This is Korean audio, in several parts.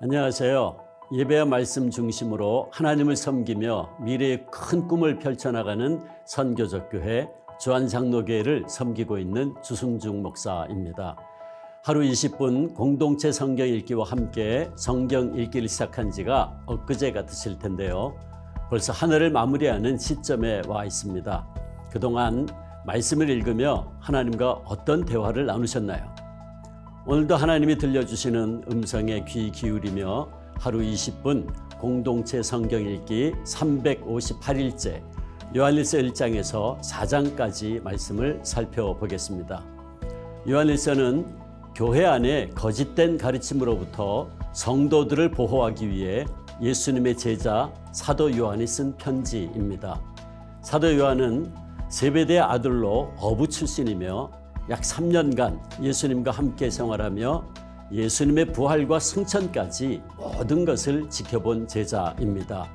안녕하세요. 예배와 말씀 중심으로 하나님을 섬기며 미래의 큰 꿈을 펼쳐나가는 선교적 교회 주안장로교회를 섬기고 있는 주승중 목사입니다. 하루 20분 공동체 성경 읽기와 함께 성경 읽기를 시작한 지가 엊그제 같으실 텐데요. 벌써 한 해를 마무리하는 시점에 와 있습니다. 그동안 말씀을 읽으며 하나님과 어떤 대화를 나누셨나요? 오늘도 하나님이 들려주시는 음성에 귀 기울이며 하루 20분 공동체 성경 읽기 358일째 요한일서 1장에서 4장까지 말씀을 살펴보겠습니다. 요한일서는 교회 안에 거짓된 가르침으로부터 성도들을 보호하기 위해 예수님의 제자 사도 요한이 쓴 편지입니다. 사도 요한은 세베대의 아들로 어부 출신이며 약 3년간 예수님과 함께 생활하며 예수님의 부활과 승천까지 모든 것을 지켜본 제자입니다.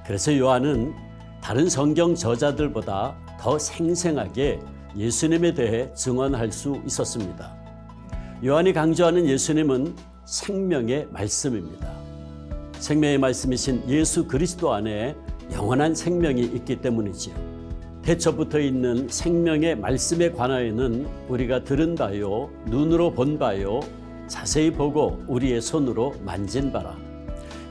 그래서 요한은 다른 성경 저자들보다 더 생생하게 예수님에 대해 증언할 수 있었습니다. 요한이 강조하는 예수님은 생명의 말씀입니다. 생명의 말씀이신 예수 그리스도 안에 영원한 생명이 있기 때문이지요. 태초부터 있는 생명의 말씀에 관하여는 우리가 들은 바요, 눈으로 본 바요, 자세히 보고 우리의 손으로 만진 바라.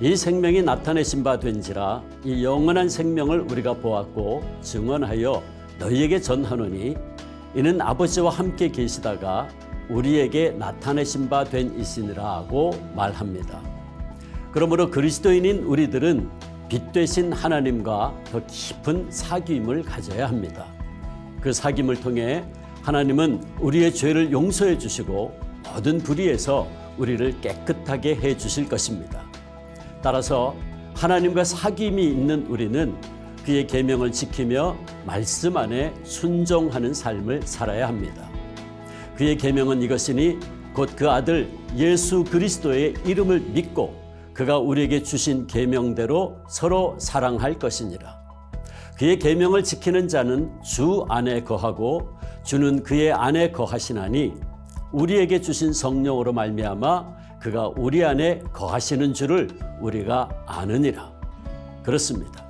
이 생명이 나타내신 바 된지라 이 영원한 생명을 우리가 보았고 증언하여 너희에게 전하노니 이는 아버지와 함께 계시다가 우리에게 나타내신 바 된 이시니라 하고 말합니다. 그러므로 그리스도인인 우리들은 빛 되신 하나님과 더 깊은 사귐을 가져야 합니다. 그 사귐을 통해 하나님은 우리의 죄를 용서해 주시고 모든 불의에서 우리를 깨끗하게 해 주실 것입니다. 따라서 하나님과 사귐이 있는 우리는 그의 계명을 지키며 말씀 안에 순종하는 삶을 살아야 합니다. 그의 계명은 이것이니 곧 그 아들 예수 그리스도의 이름을 믿고 그가 우리에게 주신 계명대로 서로 사랑할 것이니라. 그의 계명을 지키는 자는 주 안에 거하고 주는 그의 안에 거하시나니 우리에게 주신 성령으로 말미암아 그가 우리 안에 거하시는 줄을 우리가 아느니라. 그렇습니다.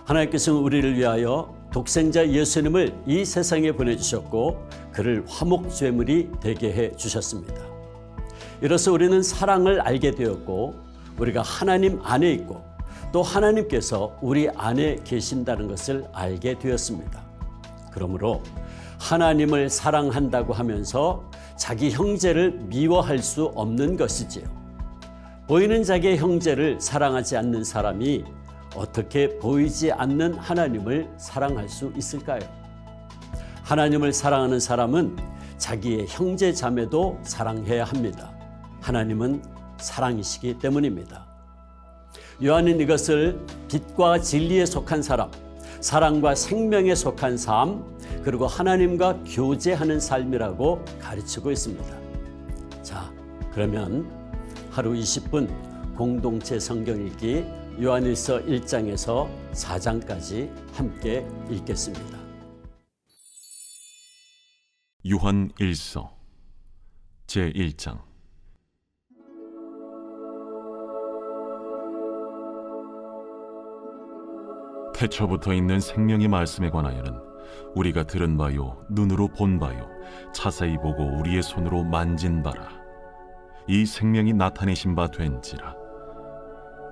하나님께서는 우리를 위하여 독생자 예수님을 이 세상에 보내주셨고 그를 화목제물이 되게 해 주셨습니다. 이로써 우리는 사랑을 알게 되었고 우리가 하나님 안에 있고 또 하나님께서 우리 안에 계신다는 것을 알게 되었습니다. 그러므로 하나님을 사랑한다고 하면서 자기 형제를 미워할 수 없는 것이지요. 보이는 자기의 형제를 사랑하지 않는 사람이 어떻게 보이지 않는 하나님을 사랑할 수 있을까요? 하나님을 사랑하는 사람은 자기의 형제 자매도 사랑해야 합니다. 하나님은 사랑이시기 때문입니다. 요한은 이것을 빛과 진리에 속한 사람, 사랑과 생명에 속한 삶, 그리고 하나님과 교제하는 삶이라고 가르치고 있습니다. 자, 그러면 하루 20분 공동체 성경 읽기 요한일서 1장에서 4장까지 함께 읽겠습니다. 요한일서 제1장. 태초부터 있는 생명의 말씀에 관하여는 우리가 들은 바요, 눈으로 본 바요, 자세히 보고 우리의 손으로 만진 바라. 이 생명이 나타내신 바 된지라.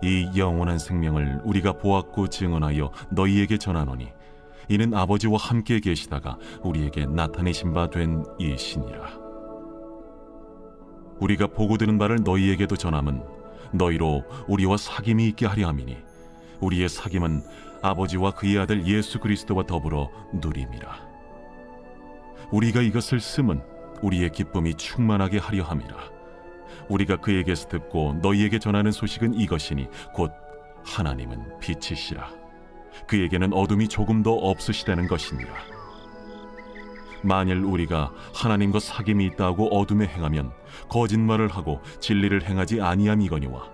이 영원한 생명을 우리가 보았고 증언하여 너희에게 전하노니 이는 아버지와 함께 계시다가 우리에게 나타내신 바 된 이시니라. 우리가 보고 들은 바를 너희에게도 전함은 너희로 우리와 사귐이 있게 하려 함이니 우리의 사귐은 아버지와 그의 아들 예수 그리스도와 더불어 누림이라. 우리가 이것을 쓰면 우리의 기쁨이 충만하게 하려 함이라. 우리가 그에게서 듣고 너희에게 전하는 소식은 이것이니 곧 하나님은 빛이시라. 그에게는 어둠이 조금도 없으시다는 것이니라. 만일 우리가 하나님과 사귐이 있다고 어둠에 행하면 거짓말을 하고 진리를 행하지 아니함이거니와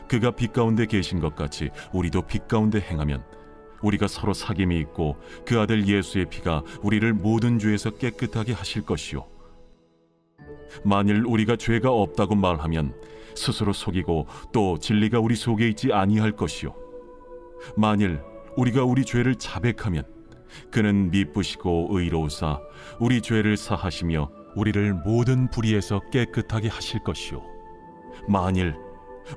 그가 빛 가운데 계신 것 같이 우리도 빛 가운데 행하면 우리가 서로 사귐이 있고 그 아들 예수의 피가 우리를 모든 죄에서 깨끗하게 하실 것이요 만일 우리가 죄가 없다고 말하면 스스로 속이고 또 진리가 우리 속에 있지 아니할 것이요 만일 우리가 우리 죄를 자백하면 그는 미쁘시고 의로우사 우리 죄를 사하시며 우리를 모든 불의에서 깨끗하게 하실 것이요 만일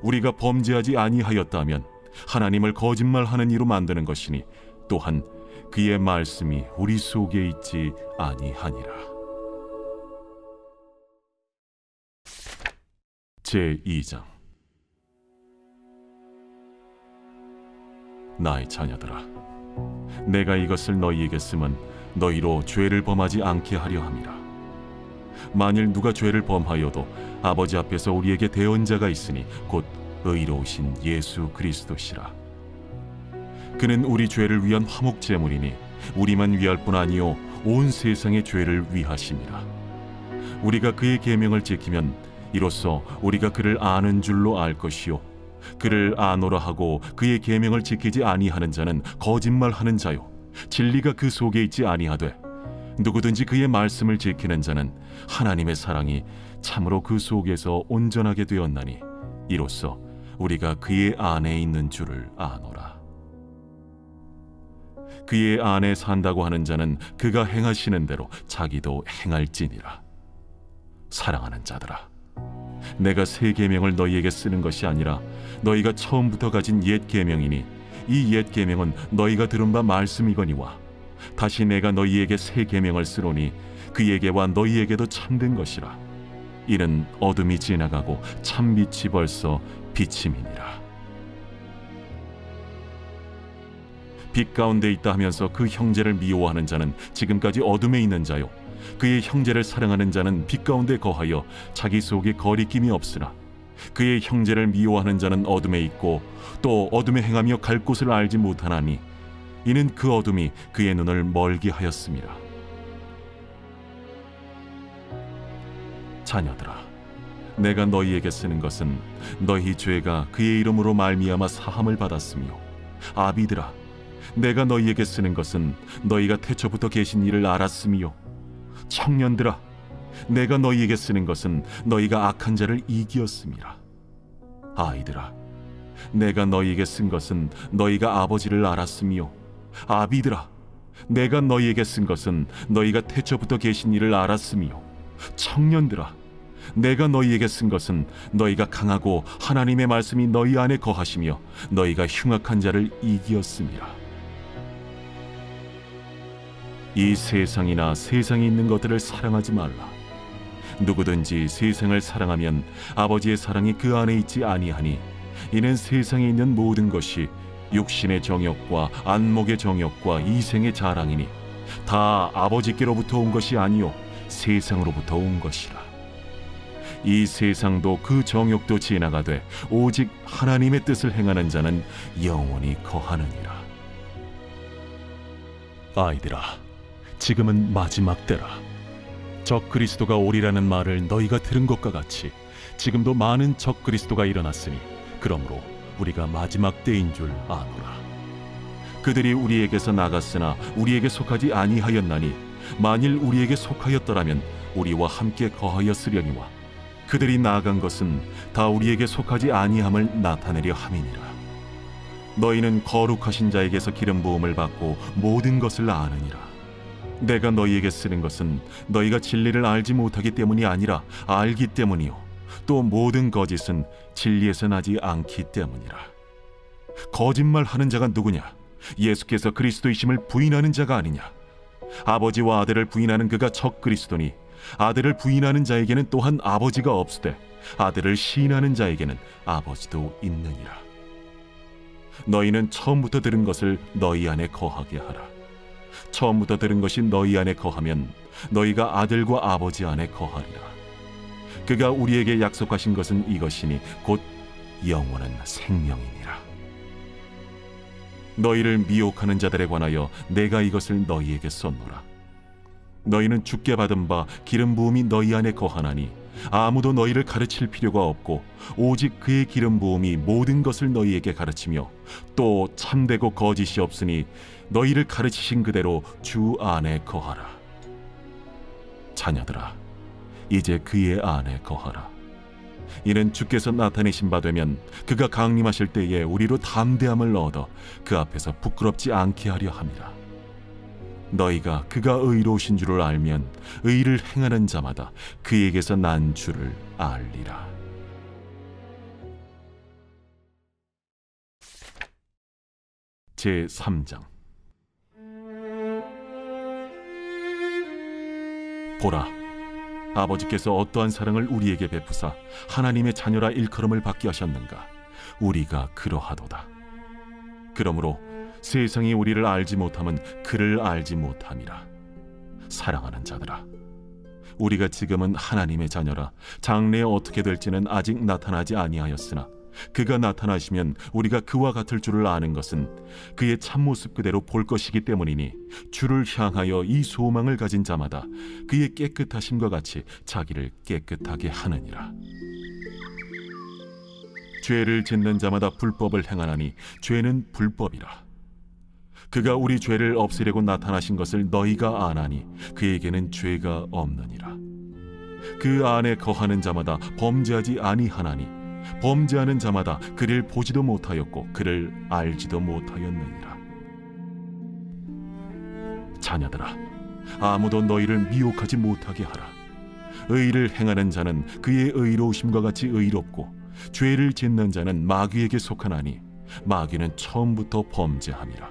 우리가 범죄하지 아니하였다면 하나님을 거짓말하는 이로 만드는 것이니 또한 그의 말씀이 우리 속에 있지 아니하니라. 제2장. 나의 자녀들아, 내가 이것을 너희에게 쓰면 너희로 죄를 범하지 않게 하려 함이라. 만일 누가 죄를 범하여도 아버지 앞에서 우리에게 대언자가 있으니 곧 의로우신 예수 그리스도시라. 그는 우리 죄를 위한 화목 제물이니 우리만 위할 뿐 아니요 온 세상의 죄를 위하심이라. 우리가 그의 계명을 지키면 이로써 우리가 그를 아는 줄로 알 것이요 그를 아노라 하고 그의 계명을 지키지 아니하는 자는 거짓말하는 자요 진리가 그 속에 있지 아니하되 누구든지 그의 말씀을 지키는 자는 하나님의 사랑이 참으로 그 속에서 온전하게 되었나니 이로써 우리가 그의 안에 있는 줄을 아노라. 그의 안에 산다고 하는 자는 그가 행하시는 대로 자기도 행할지니라. 사랑하는 자들아, 내가 새 계명을 너희에게 쓰는 것이 아니라 너희가 처음부터 가진 옛 계명이니 이 옛 계명은 너희가 들은 바 말씀이거니와 다시 내가 너희에게 새 계명을 쓰노니 그에게와 너희에게도 참된 것이라. 이는 어둠이 지나가고 참빛이 벌써 비침이니라. 빛 가운데 있다 하면서 그 형제를 미워하는 자는 지금까지 어둠에 있는 자요 그의 형제를 사랑하는 자는 빛 가운데 거하여 자기 속에 거리낌이 없으나 그의 형제를 미워하는 자는 어둠에 있고 또 어둠에 행하며 갈 곳을 알지 못하나니 이는 그 어둠이 그의 눈을 멀게 하였습니다. 자녀들아, 내가 너희에게 쓰는 것은 너희 죄가 그의 이름으로 말미암아 사함을 받았으며 아비들아, 내가 너희에게 쓰는 것은 너희가 태초부터 계신 이를 알았으며 청년들아, 내가 너희에게 쓰는 것은 너희가 악한 자를 이기었음이라. 아이들아, 내가 너희에게 쓴 것은 너희가 아버지를 알았으며 아비들아, 내가 너희에게 쓴 것은 너희가 태초부터 계신 이를 알았으며 청년들아, 내가 너희에게 쓴 것은 너희가 강하고 하나님의 말씀이 너희 안에 거하시며 너희가 흉악한 자를 이기었음이라. 이 세상이나 세상에 있는 것들을 사랑하지 말라. 누구든지 세상을 사랑하면 아버지의 사랑이 그 안에 있지 아니하니 이는 세상에 있는 모든 것이 육신의 정욕과 안목의 정욕과 이생의 자랑이니 다 아버지께로부터 온 것이 아니요 세상으로부터 온 것이라. 이 세상도 그 정욕도 지나가되 오직 하나님의 뜻을 행하는 자는 영원히 거하느니라. 아이들아, 지금은 마지막 때라. 적 그리스도가 오리라는 말을 너희가 들은 것과 같이 지금도 많은 적 그리스도가 일어났으니 그러므로 우리가 마지막 때인 줄 아노라. 그들이 우리에게서 나갔으나 우리에게 속하지 아니하였나니 만일 우리에게 속하였더라면 우리와 함께 거하였으려니와 그들이 나아간 것은 다 우리에게 속하지 아니함을 나타내려 함이니라. 너희는 거룩하신 자에게서 기름 부음을 받고 모든 것을 아느니라. 내가 너희에게 쓰는 것은 너희가 진리를 알지 못하기 때문이 아니라 알기 때문이요 또 모든 거짓은 진리에서 나지 않기 때문이라. 거짓말하는 자가 누구냐? 예수께서 그리스도이심을 부인하는 자가 아니냐? 아버지와 아들을 부인하는 그가 적 그리스도니 아들을 부인하는 자에게는 또한 아버지가 없으되 아들을 시인하는 자에게는 아버지도 있느니라. 너희는 처음부터 들은 것을 너희 안에 거하게 하라. 처음부터 들은 것이 너희 안에 거하면 너희가 아들과 아버지 안에 거하리라. 그가 우리에게 약속하신 것은 이것이니 곧 영원한 생명이니라. 너희를 미혹하는 자들에 관하여 내가 이것을 너희에게 썼노라. 너희는 주께 받은 바 기름 부음이 너희 안에 거하나니 아무도 너희를 가르칠 필요가 없고 오직 그의 기름 부음이 모든 것을 너희에게 가르치며 또 참되고 거짓이 없으니 너희를 가르치신 그대로 주 안에 거하라. 자녀들아, 이제 그의 안에 거하라. 이는 주께서 나타내신 바 되면 그가 강림하실 때에 우리로 담대함을 얻어 그 앞에서 부끄럽지 않게 하려 함이라. 너희가 그가 의로우신 줄을 알면 의를 행하는 자마다 그에게서 난 줄을 알리라. 제3장. 보라, 아버지께서 어떠한 사랑을 우리에게 베푸사 하나님의 자녀라 일컬음을 받게 하셨는가. 우리가 그러하도다. 그러므로 세상이 우리를 알지 못함은 그를 알지 못함이라. 사랑하는 자들아, 우리가 지금은 하나님의 자녀라. 장래에 어떻게 될지는 아직 나타나지 아니하였으나 그가 나타나시면 우리가 그와 같을 줄을 아는 것은 그의 참모습 그대로 볼 것이기 때문이니, 주를 향하여 이 소망을 가진 자마다 그의 깨끗하심과 같이 자기를 깨끗하게 하느니라. 죄를 짓는 자마다 불법을 행하나니 죄는 불법이라. 그가 우리 죄를 없애려고 나타나신 것을 너희가 아나니 그에게는 죄가 없느니라. 그 안에 거하는 자마다 범죄하지 아니하나니 범죄하는 자마다 그를 보지도 못하였고 그를 알지도 못하였느니라. 자녀들아, 아무도 너희를 미혹하지 못하게 하라. 의를 행하는 자는 그의 의로우심과 같이 의롭고 죄를 짓는 자는 마귀에게 속하나니 마귀는 처음부터 범죄함이라.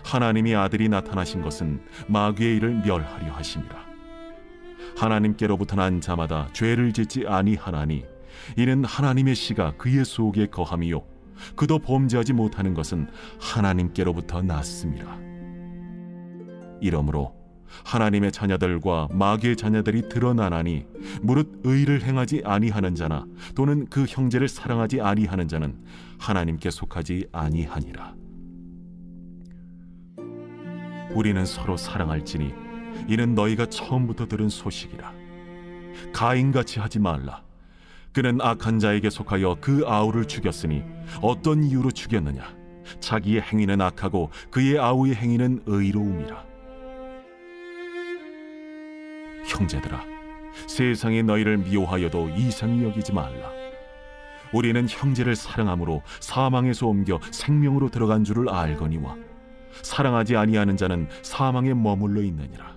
하나님이 아들이 나타나신 것은 마귀의 일을 멸하려 하심이라. 하나님께로부터 난 자마다 죄를 짓지 아니하나니 이는 하나님의 씨가 그의 속에 거함이요 그도 범죄하지 못하는 것은 하나님께로부터 났음이라. 이러므로 하나님의 자녀들과 마귀의 자녀들이 드러나나니 무릇 의를 행하지 아니하는 자나 또는 그 형제를 사랑하지 아니하는 자는 하나님께 속하지 아니하니라. 우리는 서로 사랑할지니 이는 너희가 처음부터 들은 소식이라. 가인같이 하지 말라. 그는 악한 자에게 속하여 그 아우를 죽였으니 어떤 이유로 죽였느냐? 자기의 행위는 악하고 그의 아우의 행위는 의로움이라. 형제들아, 세상이 너희를 미워하여도 이상히 여기지 말라. 우리는 형제를 사랑함으로 사망에서 옮겨 생명으로 들어간 줄을 알거니와 사랑하지 아니하는 자는 사망에 머물러 있느니라.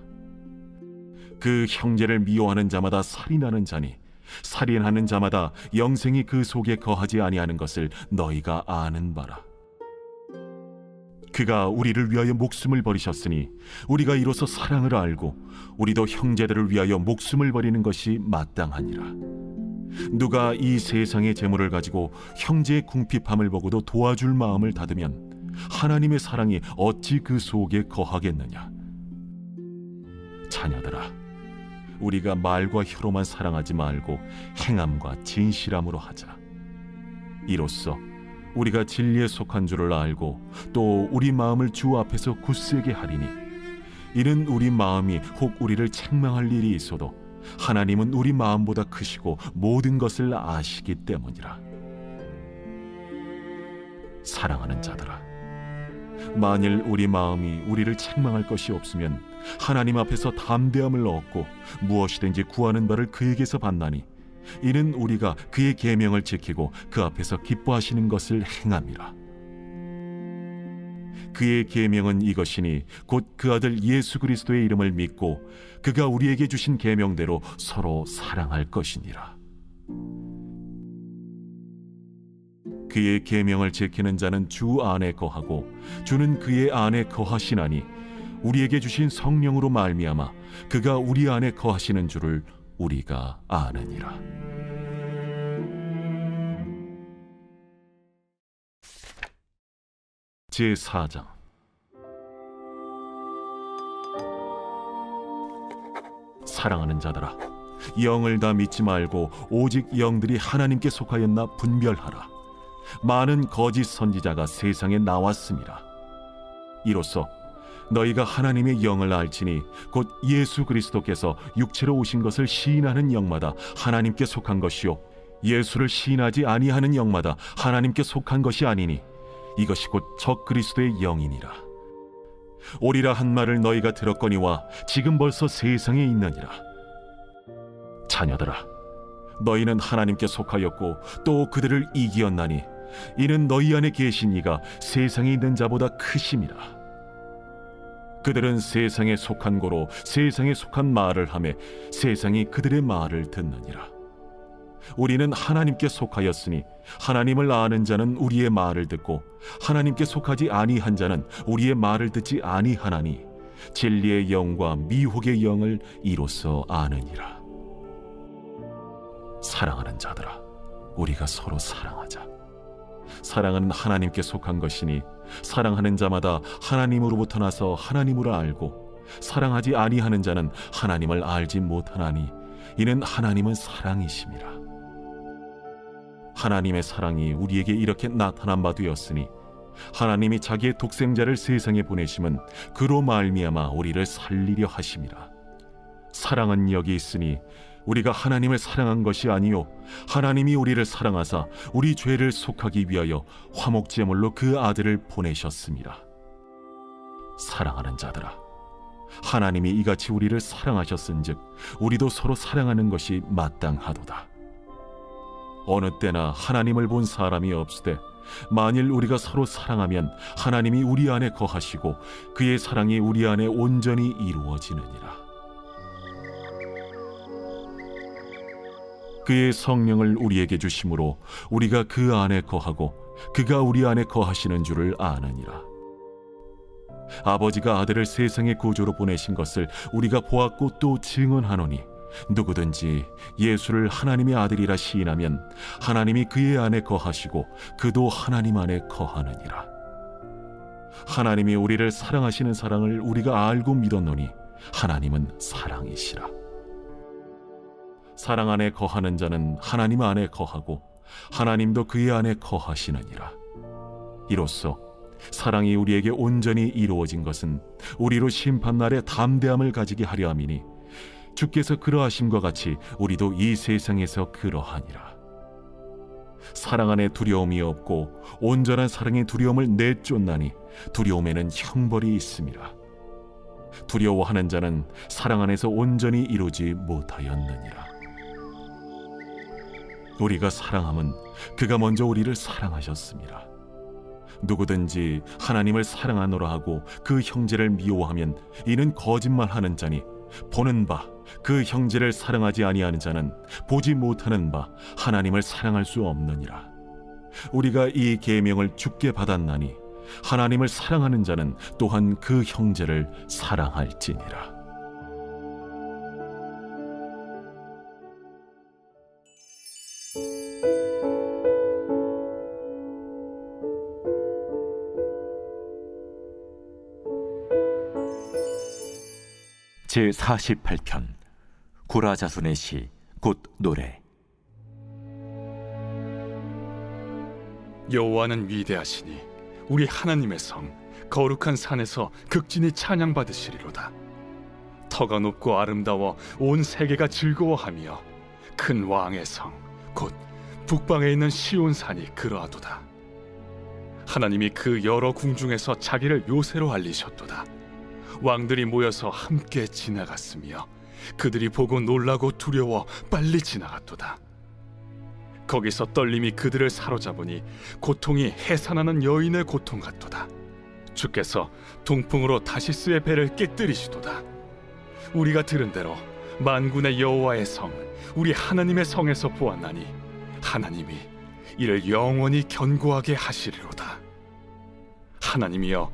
그 형제를 미워하는 자마다 살인하는 자니 살인하는 자마다 영생이 그 속에 거하지 아니하는 것을 너희가 아는 바라. 그가 우리를 위하여 목숨을 버리셨으니 우리가 이로써 사랑을 알고 우리도 형제들을 위하여 목숨을 버리는 것이 마땅하니라. 누가 이 세상의 재물을 가지고 형제의 궁핍함을 보고도 도와줄 마음을 닫으면 하나님의 사랑이 어찌 그 속에 거하겠느냐. 자녀들아, 우리가 말과 혀로만 사랑하지 말고 행함과 진실함으로 하자. 이로써 우리가 진리에 속한 줄을 알고 또 우리 마음을 주 앞에서 굳세게 하리니, 이는 우리 마음이 혹 우리를 책망할 일이 있어도 하나님은 우리 마음보다 크시고 모든 것을 아시기 때문이라. 사랑하는 자들아, 만일 우리 마음이 우리를 책망할 것이 없으면 하나님 앞에서 담대함을 얻고 무엇이든지 구하는 바를 그에게서 받나니, 이는 우리가 그의 계명을 지키고 그 앞에서 기뻐하시는 것을 행함이라. 그의 계명은 이것이니 곧 그 아들 예수 그리스도의 이름을 믿고 그가 우리에게 주신 계명대로 서로 사랑할 것이니라. 그의 계명을 지키는 자는 주 안에 거하고 주는 그의 안에 거하시나니, 우리에게 주신 성령으로 말미암아 그가 우리 안에 거하시는 줄을 우리가 아느니라. 제4장. 사랑하는 자들아, 영을 다 믿지 말고 오직 영들이 하나님께 속하였나 분별하라. 많은 거짓 선지자가 세상에 나왔습니다. 이로써 너희가 하나님의 영을 알지니 곧 예수 그리스도께서 육체로 오신 것을 시인하는 영마다 하나님께 속한 것이요 예수를 시인하지 아니하는 영마다 하나님께 속한 것이 아니니, 이것이 곧 적 그리스도의 영이니라. 오리라 한 말을 너희가 들었거니와 지금 벌써 세상에 있느니라. 자녀들아, 너희는 하나님께 속하였고 또 그들을 이기었나니 이는 너희 안에 계신 이가 세상에 있는 자보다 크심이라. 그들은 세상에 속한 고로 세상에 속한 말을 하매 세상이 그들의 말을 듣느니라. 우리는 하나님께 속하였으니 하나님을 아는 자는 우리의 말을 듣고 하나님께 속하지 아니한 자는 우리의 말을 듣지 아니하나니 진리의 영과 미혹의 영을 이로써 아느니라. 사랑하는 자들아, 우리가 서로 사랑하자. 사랑은 하나님께 속한 것이니 사랑하는 자마다 하나님으로부터 나서 하나님을 알고 사랑하지 아니하는 자는 하나님을 알지 못하나니 이는 하나님은 사랑이심이라. 하나님의 사랑이 우리에게 이렇게 나타난 바 되었으니 하나님이 자기의 독생자를 세상에 보내심은 그로 말미암아 우리를 살리려 하심이라. 사랑은 여기 있으니 우리가 하나님을 사랑한 것이 아니요 하나님이 우리를 사랑하사 우리 죄를 속하기 위하여 화목제물로 그 아들을 보내셨습니다. 사랑하는 자들아, 하나님이 이같이 우리를 사랑하셨은즉 우리도 서로 사랑하는 것이 마땅하도다. 어느 때나 하나님을 본 사람이 없으되 만일 우리가 서로 사랑하면 하나님이 우리 안에 거하시고 그의 사랑이 우리 안에 온전히 이루어지느니라. 그의 성령을 우리에게 주심으로 우리가 그 안에 거하고 그가 우리 안에 거하시는 줄을 아느니라. 아버지가 아들을 세상의 구주로 보내신 것을 우리가 보았고 또 증언하노니 누구든지 예수를 하나님의 아들이라 시인하면 하나님이 그의 안에 거하시고 그도 하나님 안에 거하느니라. 하나님이 우리를 사랑하시는 사랑을 우리가 알고 믿었노니 하나님은 사랑이시라. 사랑 안에 거하는 자는 하나님 안에 거하고 하나님도 그의 안에 거하시느니라. 이로써 사랑이 우리에게 온전히 이루어진 것은 우리로 심판날에 담대함을 가지게 하려 함이니 주께서 그러하심과 같이 우리도 이 세상에서 그러하니라. 사랑 안에 두려움이 없고 온전한 사랑의 두려움을 내쫓나니 두려움에는 형벌이 있음이라. 두려워하는 자는 사랑 안에서 온전히 이루지 못하였느니라. 우리가 사랑함은 그가 먼저 우리를 사랑하셨습니다. 누구든지 하나님을 사랑하노라 하고 그 형제를 미워하면 이는 거짓말하는 자니 보는 바 그 형제를 사랑하지 아니하는 자는 보지 못하는 바 하나님을 사랑할 수 없느니라. 우리가 이 계명을 주께 받았나니 하나님을 사랑하는 자는 또한 그 형제를 사랑할지니라. 제48편 구라자손의 시 곧 노래. 여호와는 위대하시니 우리 하나님의 성 거룩한 산에서 극진히 찬양받으시리로다. 터가 높고 아름다워 온 세계가 즐거워하며 큰 왕의 성 곧 북방에 있는 시온산이 그러하도다. 하나님이 그 여러 궁중에서 자기를 요새로 알리셨도다. 왕들이 모여서 함께 지나갔으며 그들이 보고 놀라고 두려워 빨리 지나갔도다. 거기서 떨림이 그들을 사로잡으니 고통이 해산하는 여인의 고통 같도다. 주께서 동풍으로 다시스의 배를 깨뜨리시도다. 우리가 들은 대로 만군의 여호와의 성 우리 하나님의 성에서 보았나니 하나님이 이를 영원히 견고하게 하시리로다. 하나님이여,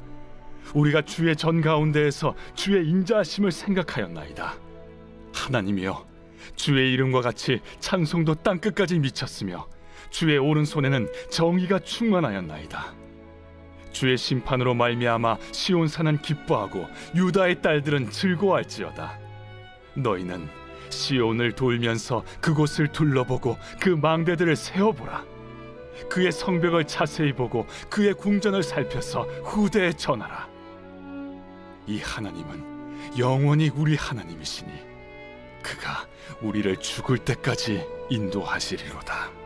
우리가 주의 전 가운데에서 주의 인자하심을 생각하였나이다. 하나님이여, 주의 이름과 같이 찬송도 땅끝까지 미쳤으며 주의 오른손에는 정의가 충만하였나이다. 주의 심판으로 말미암아 시온산은 기뻐하고 유다의 딸들은 즐거워할지어다. 너희는 시온을 돌면서 그곳을 둘러보고 그 망대들을 세어보라. 그의 성벽을 자세히 보고 그의 궁전을 살펴서 후대에 전하라. 이 하나님은 영원히 우리 하나님이시니 그가 우리를 죽을 때까지 인도하시리로다.